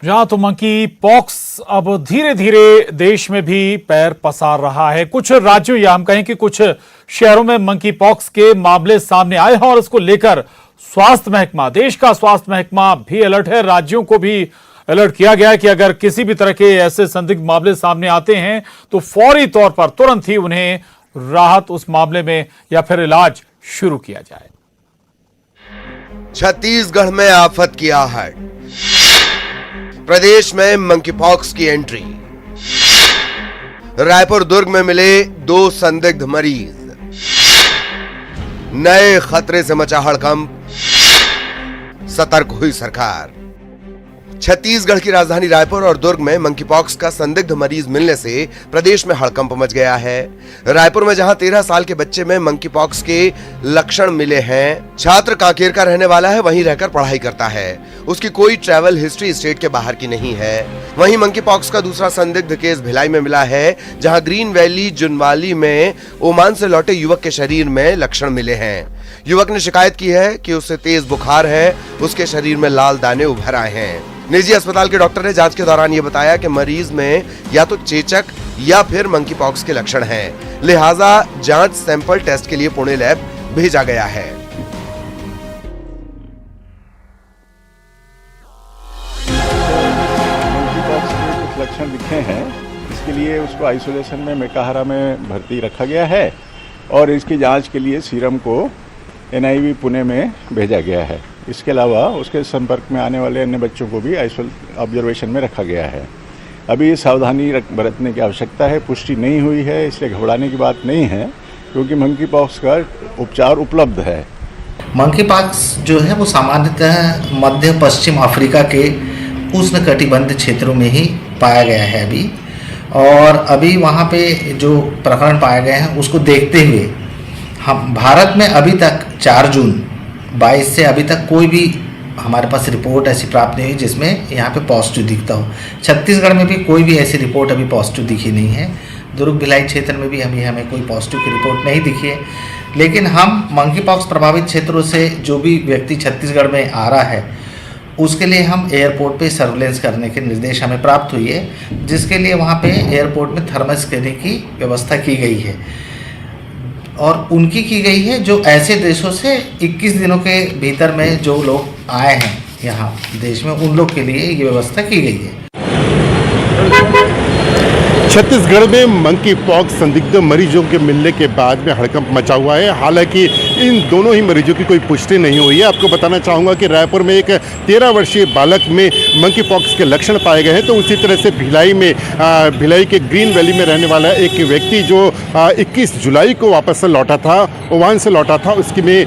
जहां तो monkey pox अब धीरे धीरे देश में भी पैर पसार रहा है। कुछ राज्यों या हम कहें कि कुछ शहरों में मंकी पॉक्स के मामले सामने आए हैं और इसको लेकर स्वास्थ्य महकमा, देश का स्वास्थ्य महकमा भी अलर्ट है। राज्यों को भी अलर्ट किया गया है कि अगर किसी भी तरह के ऐसे संदिग्ध मामले सामने आते हैं तो फौरी तौर पर तुरंत ही उन्हें राहत उस मामले में या फिर इलाज शुरू किया जाए। छत्तीसगढ़ में आफत की आहट, प्रदेश में मंकी पॉक्स की एंट्री, रायपुर दुर्ग में मिले 2 संदिग्ध मरीज, नए खतरे से मचा हड़कंप, सतर्क हुई सरकार। छत्तीसगढ़ की राजधानी रायपुर और दुर्ग में मंकी पॉक्स का संदिग्ध मरीज मिलने से प्रदेश में हड़कंप मच गया है। रायपुर में जहां 13 साल के बच्चे में मंकी पॉक्स के लक्षण मिले हैं, छात्र कांकेर का रहने वाला है, वहीं रहकर पढ़ाई करता है, उसकी कोई ट्रैवल हिस्ट्री स्टेट के बाहर की नहीं है। वहीं मंकी पॉक्स का दूसरा संदिग्ध केस भिलाई में मिला है, जहां ग्रीन वैली जुनवाली में ओमान से लौटे युवक के शरीर में लक्षण मिले हैं। युवक ने शिकायत की है कि उसे तेज बुखार है, उसके शरीर में लाल दाने उभर आए हैं। निजी अस्पताल के डॉक्टर ने जांच के दौरान यह बताया कि मरीज में या तो चेचक या फिर मंकी पॉक्स के लक्षण हैं, लिहाजा जांच सैंपल टेस्ट के लिए पुणे लैब भेजा गया है। मंकी पॉक्स के कुछ लक्षण दिखे हैं, इसके लिए उसको आइसोलेशन में मेकाहारा में भर्ती रखा गया है और इसकी जांच के लिए सीरम को NIV पुणे में भेजा गया है। इसके अलावा उसके संपर्क में आने वाले अन्य बच्चों को भी ऑब्जर्वेशन में रखा गया है। अभी सावधानी बरतने की आवश्यकता है, पुष्टि नहीं हुई है, इसलिए घबराने की बात नहीं है, क्योंकि मंकी पॉक्स का उपचार उपलब्ध है। मंकी पॉक्स जो है वो सामान्यतः मध्य पश्चिम अफ्रीका के उष्णकटिबंधीय क्षेत्रों में ही पाया गया है अभी, और अभी वहाँ पे जो प्रकरण पाए गए हैं उसको देखते हुए हम भारत में अभी तक 4 जून 22 से अभी तक कोई भी हमारे पास रिपोर्ट ऐसी प्राप्त नहीं हुई जिसमें यहाँ पे पॉजिटिव दिखता हो। छत्तीसगढ़ में भी कोई भी ऐसी रिपोर्ट अभी पॉजिटिव दिखी नहीं है। दुर्ग भिलाई क्षेत्र में भी हमें कोई पॉजिटिव की रिपोर्ट नहीं दिखी है। लेकिन हम मंकी पॉक्स प्रभावित क्षेत्रों से जो भी व्यक्ति छत्तीसगढ़ में आ रहा है उसके लिए हम एयरपोर्ट पे सर्विलेंस करने के निर्देश हमें प्राप्त हुई है, जिसके लिए वहाँ पे एयरपोर्ट में थर्मल स्क्रीनिंग की व्यवस्था की गई है और उनकी की गई है जो ऐसे देशों से 21 दिनों के भीतर में जो लोग आए हैं यहाँ देश में, उन लोग के लिए ये व्यवस्था की गई है। छत्तीसगढ़ में मंकी पॉक्स संदिग्ध मरीजों के मिलने के बाद में हड़कंप मचा हुआ है। हालांकि इन दोनों ही मरीजों की कोई पुष्टि नहीं हुई है। आपको बताना चाहूँगा कि रायपुर में एक 13 वर्षीय बालक में मंकी पॉक्स के लक्षण पाए गए हैं, तो उसी तरह से भिलाई के ग्रीन वैली में रहने वाला एक व्यक्ति जो 21 जुलाई को वापस से लौटा था, ओमान से लौटा था, उसकी में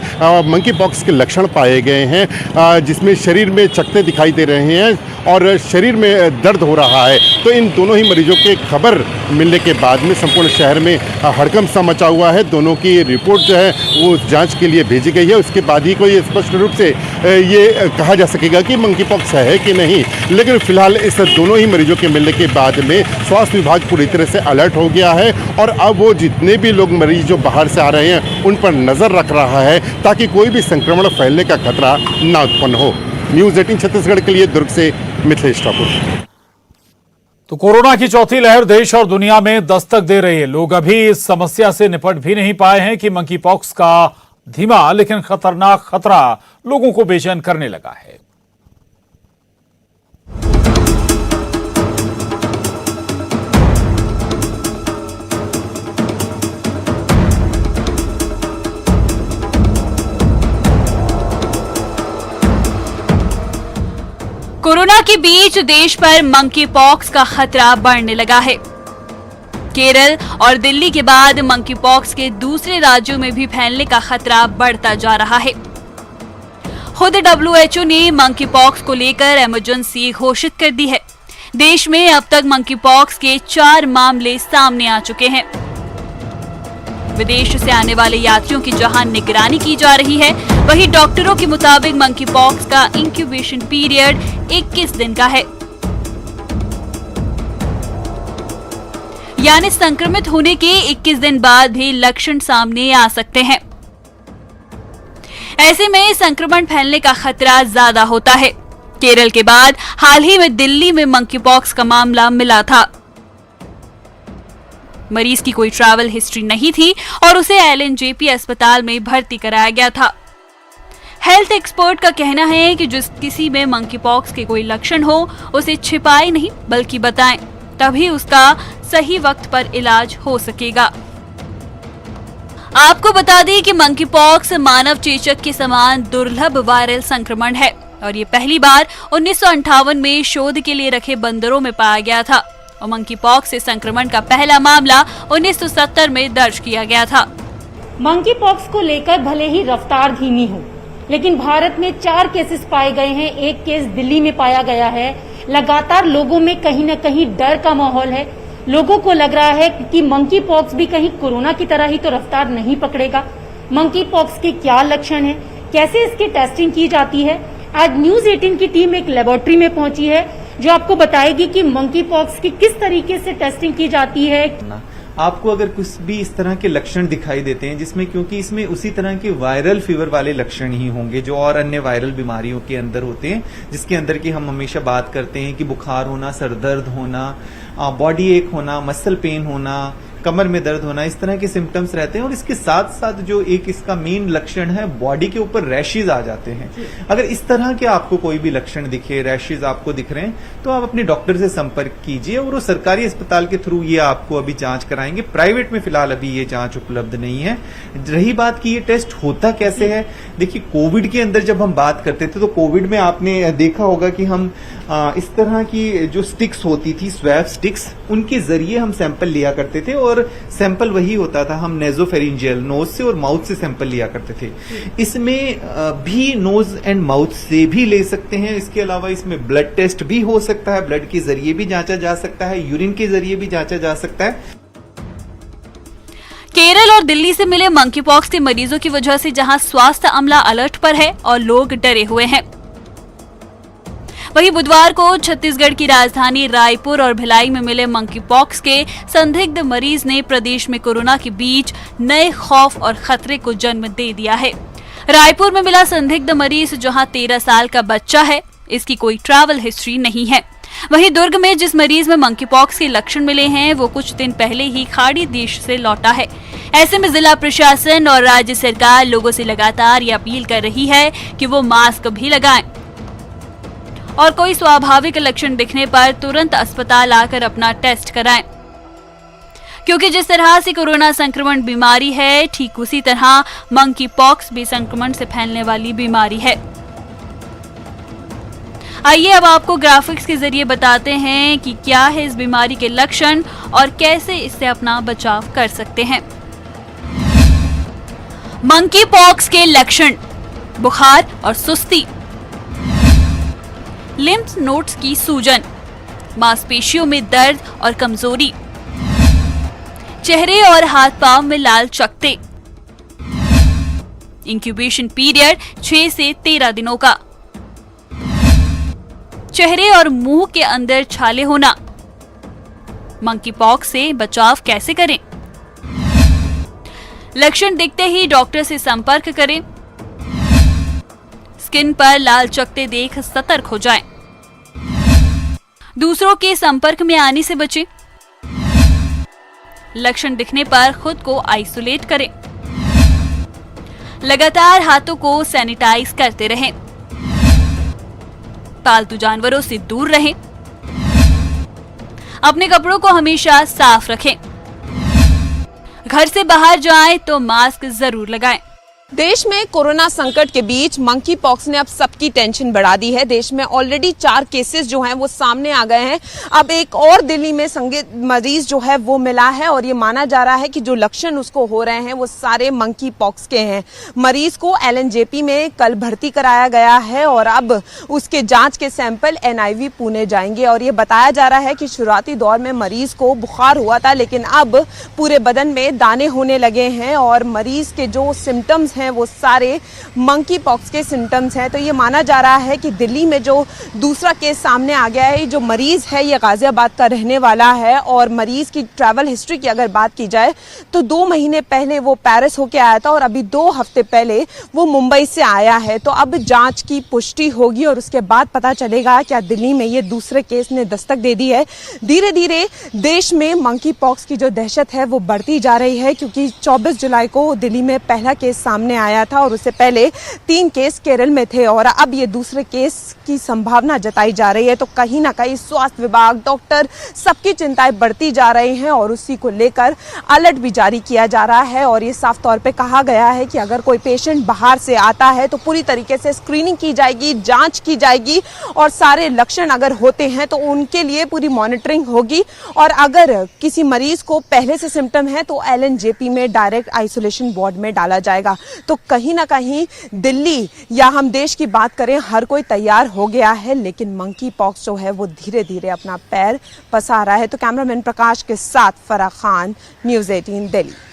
मंकी पॉक्स के लक्षण पाए गए हैं, जिसमें शरीर में चकत्ते दिखाई दे रहे हैं और शरीर में दर्द हो रहा है। तो इन दोनों ही मरीजों के खबर मिलने के बाद में संपूर्ण शहर में हड़कंप सा मचा हुआ है। दोनों की रिपोर्ट जो है वो जांच के लिए भेजी गई है। उसके बाद ही कोई स्पष्ट रूप से ये कहा जा सकेगा कि मंकी पॉक्स है कि नहीं। लेकिन फिलहाल इस दोनों ही मरीजों के मिलने के बाद में स्वास्थ्य विभाग पूरी तरह से अलर्ट हो गया है और अब वो जितने भी लोग मरीज जो बाहर से आ रहे हैं उन पर नजर रख रहा है ताकि कोई भी संक्रमण फैलने का खतरा ना उत्पन्न हो। न्यूज़ 18 छत्तीसगढ़ के लिए दुर्ग से मिथिलेश ठाकुर। तो कोरोना की चौथी लहर देश और दुनिया में दस्तक दे रही है। लोग अभी इस समस्या से निपट भी नहीं पाए हैं कि मंकी पॉक्स का धीमा लेकिन खतरनाक खतरा लोगों को बेचैन करने लगा है। कोरोना के बीच देश पर मंकी पॉक्स का खतरा बढ़ने लगा है। केरल और दिल्ली के बाद मंकी पॉक्स के दूसरे राज्यों में भी फैलने का खतरा बढ़ता जा रहा है। खुद WHO ने मंकी पॉक्स को लेकर इमरजेंसी घोषित कर दी है। देश में अब तक मंकी पॉक्स के 4 मामले सामने आ चुके हैं। विदेश से आने वाले यात्रियों की जहां निगरानी की जा रही है, वहीं डॉक्टरों के मुताबिक मंकी पॉक्स का इंक्यूबेशन पीरियड 21 दिन का है, यानी संक्रमित होने के 21 दिन बाद भी लक्षण सामने आ सकते हैं। ऐसे में संक्रमण फैलने का खतरा ज्यादा होता है। केरल के बाद हाल ही में दिल्ली में मंकी पॉक्स का मामला मिला था। मरीज की कोई ट्रैवल हिस्ट्री नहीं थी और उसे LNJP अस्पताल में भर्ती कराया गया था। हेल्थ एक्सपर्ट का कहना है कि जिस किसी में मंकी पॉक्स के कोई लक्षण हो उसे छिपाए नहीं बल्कि बताएं, तभी उसका सही वक्त पर इलाज हो सकेगा। आपको बता दें कि मंकी पॉक्स मानव चेचक के समान दुर्लभ वायरल संक्रमण है और ये पहली बार 1958 में शोध के लिए रखे बंदरों में पाया गया था और मंकी पॉक्स से संक्रमण का पहला मामला 1970 में दर्ज किया गया था। मंकी पॉक्स को लेकर भले ही रफ्तार धीमी हो, लेकिन भारत में 4 केसेस पाए गए हैं। एक केस दिल्ली में पाया गया है। लगातार लोगों में कहीं न कहीं डर का माहौल है। लोगों को लग रहा है कि मंकी पॉक्स भी कहीं कोरोना की तरह ही तो रफ्तार नहीं पकड़ेगा। मंकी पॉक्स के क्या लक्षण हैं, कैसे इसकी टेस्टिंग की जाती है। आज न्यूज 18 की टीम एक लेबोरेटरी में पहुंची है जो आपको बताएगी कि मंकी पॉक्स की किस तरीके से टेस्टिंग की जाती है। आपको अगर कुछ भी इस तरह के लक्षण दिखाई देते हैं जिसमें, क्योंकि इसमें उसी तरह के वायरल फीवर वाले लक्षण ही होंगे जो और अन्य वायरल बीमारियों के अंदर होते हैं, जिसके अंदर की हम हमेशा बात करते हैं कि बुखार होना, सरदर्द होना, बॉडी एक होना, मसल पेन होना, कमर में दर्द होना, इस तरह के सिम्टम्स रहते हैं। और इसके साथ साथ जो एक इसका मेन लक्षण है, बॉडी के ऊपर रैशेज आ जाते हैं। अगर इस तरह के आपको कोई भी लक्षण दिखे, रैशेज आपको दिख रहे हैं, तो आप अपने डॉक्टर से संपर्क कीजिए और वो सरकारी अस्पताल के थ्रू ये आपको अभी जांच कराएंगे। प्राइवेट में फिलहाल अभी ये जांच उपलब्ध नहीं है। रही बात कि ये टेस्ट होता कैसे है, देखिए कोविड के अंदर जब हम बात करते थे तो कोविड में आपने देखा होगा कि हम इस तरह की जो स्टिक्स होती थी, स्वैब स्टिक्स, उनके जरिए हम सैंपल लिया करते थे और सैंपल वही होता था, हम नेजोफेरिंजियल नोज से और माउथ से सैंपल लिया करते थे। इसमें भी नोज एंड माउथ से भी ले सकते हैं। इसके अलावा इसमें ब्लड टेस्ट भी हो सकता है, ब्लड के जरिए भी जांचा जा सकता है, यूरिन के जरिए भी जांचा जा सकता है। केरल और दिल्ली से मिले मंकी पॉक्स के मरीजों की वजह से जहां स्वास्थ्य अमला अलर्ट पर है और लोग डरे हुए हैं, वहीं बुधवार को छत्तीसगढ़ की राजधानी रायपुर और भिलाई में मिले मंकी पॉक्स के संदिग्ध मरीज ने प्रदेश में कोरोना के बीच नए खौफ और खतरे को जन्म दे दिया है। रायपुर में मिला संदिग्ध मरीज जहां 13 साल का बच्चा है, इसकी कोई ट्रैवल हिस्ट्री नहीं है। वहीं दुर्ग में जिस मरीज में मंकी पॉक्स के लक्षण मिले हैं वो कुछ दिन पहले ही खाड़ी देश से लौटा है। ऐसे में जिला प्रशासन और राज्य सरकार लोगों से लगातार ये अपील कर रही है कि वो मास्क भी लगाएं और कोई स्वाभाविक लक्षण दिखने पर तुरंत अस्पताल आकर अपना टेस्ट कराएं, क्योंकि जिस तरह से कोरोना संक्रमण बीमारी है, ठीक उसी तरह मंकी पॉक्स भी संक्रमण से फैलने वाली बीमारी है। आइए अब आपको ग्राफिक्स के जरिए बताते हैं कि क्या है इस बीमारी के लक्षण और कैसे इससे अपना बचाव कर सकते हैं। मंकी पॉक्स के लक्षण: बुखार और सुस्ती, लिम्फ नोड्स की सूजन, मांसपेशियों में दर्द और कमजोरी, चेहरे और हाथ पांव में लाल चकत्ते, इंक्यूबेशन पीरियड 6 से 13 दिनों का, चेहरे और मुंह के अंदर छाले होना। मंकी पॉक्स से बचाव कैसे करें? लक्षण दिखते ही डॉक्टर से संपर्क करें। स्किन पर लाल चकत्ते देख सतर्क हो जाएं। दूसरों के संपर्क में आने से बचें। लक्षण दिखने पर खुद को आइसोलेट करें। लगातार हाथों को सैनिटाइज करते रहें। पालतू जानवरों से दूर रहें। अपने कपड़ों को हमेशा साफ रखें। घर से बाहर जाएं तो मास्क जरूर लगाएं। देश में कोरोना संकट के बीच मंकी पॉक्स ने अब सबकी टेंशन बढ़ा दी है। देश में ऑलरेडी 4 केसेस जो हैं वो सामने आ गए हैं। अब एक और दिल्ली में संदिग्ध मरीज जो है वो मिला है और ये माना जा रहा है कि जो लक्षण उसको हो रहे हैं वो सारे मंकी पॉक्स के हैं। मरीज को LNJP में कल भर्ती कराया गया है और अब उसके जांच के सैंपल NIV पुणे जाएंगे। और ये बताया जा रहा है कि शुरुआती दौर में मरीज को बुखार हुआ था, लेकिन अब पूरे बदन में दाने होने लगे हैं और मरीज के जो सिम्टम्स हैं वो सारे मंकी पॉक्स के सिम्टम्स हैं। तो ये माना जा रहा है कि दिल्ली में जो दूसरा केस सामने आ गया है, जो मरीज है ये गाजियाबाद का रहने वाला है और मरीज की ट्रैवल हिस्ट्री की अगर बात की जाए तो 2 महीने पहले वो पेरिस होके आया था और अभी 2 हफ्ते पहले वो मुंबई से आया है। तो अब जांच की पुष्टि होगी और उसके बाद पता चलेगा क्या दिल्ली में ये दूसरे केस ने दस्तक दे दी है। धीरे धीरे देश में मंकी पॉक्स की जो दहशत है वो बढ़ती जा रही है, क्योंकि 24 जुलाई को दिल्ली में पहला केस सामने आया था और उससे पहले 3 केस केरल में थे और अब ये दूसरे केस की संभावना जताई जा रही है। तो कहीं ना कहीं स्वास्थ्य विभाग, डॉक्टर, सबकी चिंताएं बढ़ती जा रही हैं और उसी को लेकर अलर्ट भी जारी किया जा रहा है। और ये साफ तौर पे कहा गया है कि अगर कोई पेशेंट बाहर से आता है तो पूरी तरीके से स्क्रीनिंग की जाएगी, जांच की जाएगी और सारे लक्षण अगर होते हैं तो उनके लिए पूरी मॉनिटरिंग होगी। और अगर किसी मरीज को पहले से सिम्टम है तो LNJP में डायरेक्ट आइसोलेशन वार्ड में डाला जाएगा। तो कहीं ना कहीं दिल्ली या हम देश की बात करें, हर कोई तैयार हो गया है, लेकिन मंकी पॉक्स जो है वो धीरे धीरे अपना पैर पसार रहा है। तो कैमरामैन प्रकाश के साथ फराह खान, न्यूज़ 18 दिल्ली।